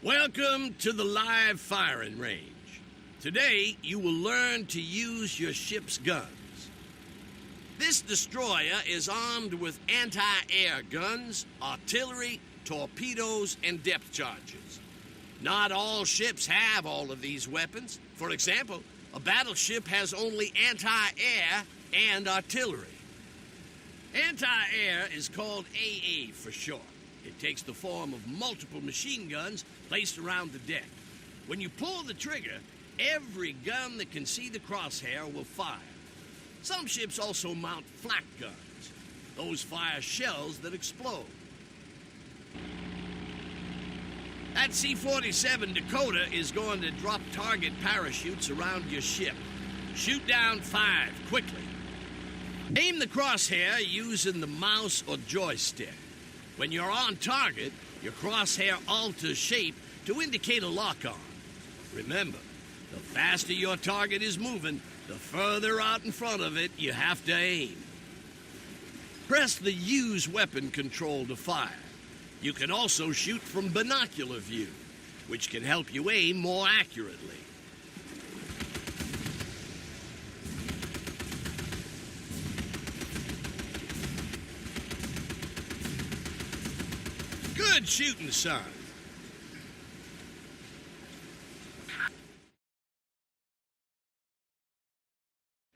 Welcome to the live firing range. Today, you will learn to use your ship's guns. This destroyer is armed with anti-air guns, artillery, torpedoes, and depth charges. Not all ships have all of these weapons. For example, a battleship has only anti-air and artillery. Anti-air is called AA for short. It takes the form of multiple machine guns placed around the deck. When you pull the trigger, every gun that can see the crosshair will fire. Some ships also mount flak guns. Those fire shells that explode. That C-47 Dakota is going to drop target parachutes around your ship. Shoot down 5 quickly. Aim the crosshair using the mouse or joystick. When you're on target, your crosshair alters shape to indicate a lock-on. Remember, the faster your target is moving, the further out in front of it you have to aim. Press the Use Weapon control to fire. You can also shoot from binocular view, which can help you aim more accurately. Good shooting, son.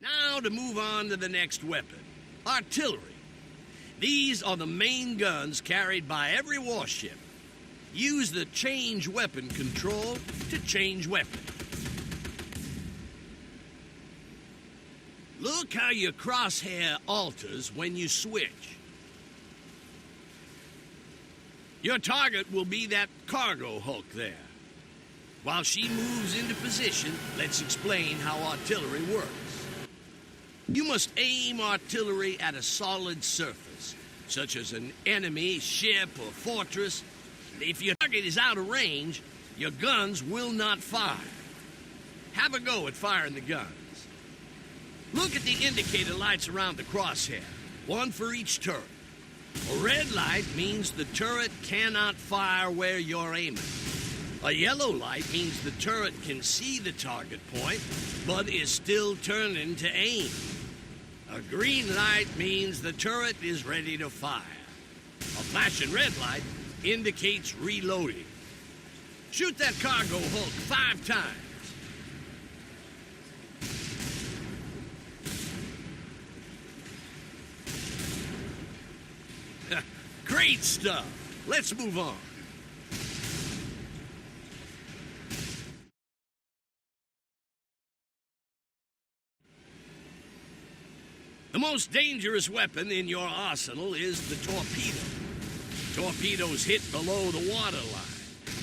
Now to move on to the next weapon, artillery. These are the main guns carried by every warship. Use the change weapon control to change weapon. Look how your crosshair alters when you switch. Your target will be that cargo hulk there. While she moves into position, let's explain how artillery works. You must aim artillery at a solid surface, such as an enemy, ship, or fortress. If your target is out of range, your guns will not fire. Have a go at firing the guns. Look at the indicator lights around the crosshair, one for each turret. A red light means the turret cannot fire where you're aiming. A yellow light means the turret can see the target point, but is still turning to aim. A green light means the turret is ready to fire. A flashing red light indicates reloading. Shoot that cargo hulk 5 times. Great stuff. Let's move on. The most dangerous weapon in your arsenal is the torpedo. Torpedoes hit below the waterline,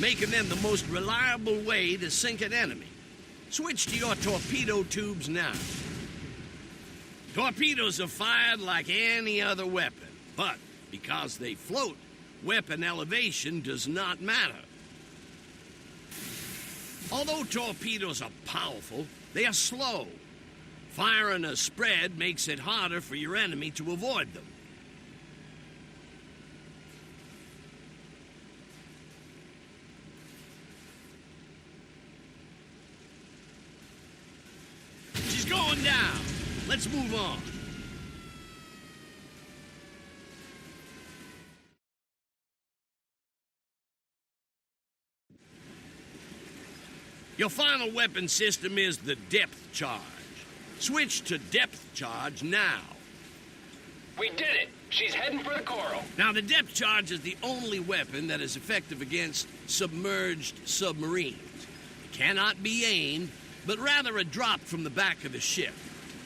making them the most reliable way to sink an enemy. Switch to your torpedo tubes now. Torpedoes are fired like any other weapon, but because they float, weapon elevation does not matter. Although torpedoes are powerful, they are slow. Firing a spread makes it harder for your enemy to avoid them. She's going down. Let's move on. Your final weapon system is the depth charge. Switch to depth charge now. We did it! She's heading for the coral. Now, the depth charge is the only weapon that is effective against submerged submarines. It cannot be aimed, but rather a drop from the back of the ship.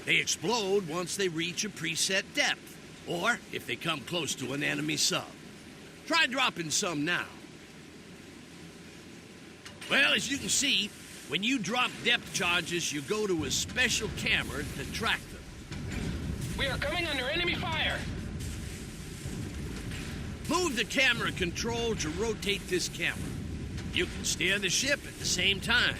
They explode once they reach a preset depth, or if they come close to an enemy sub. Try dropping some now. Well, as you can see, when you drop depth charges, you go to a special camera to track them. We are coming under enemy fire. Move the camera control to rotate this camera. You can steer the ship at the same time.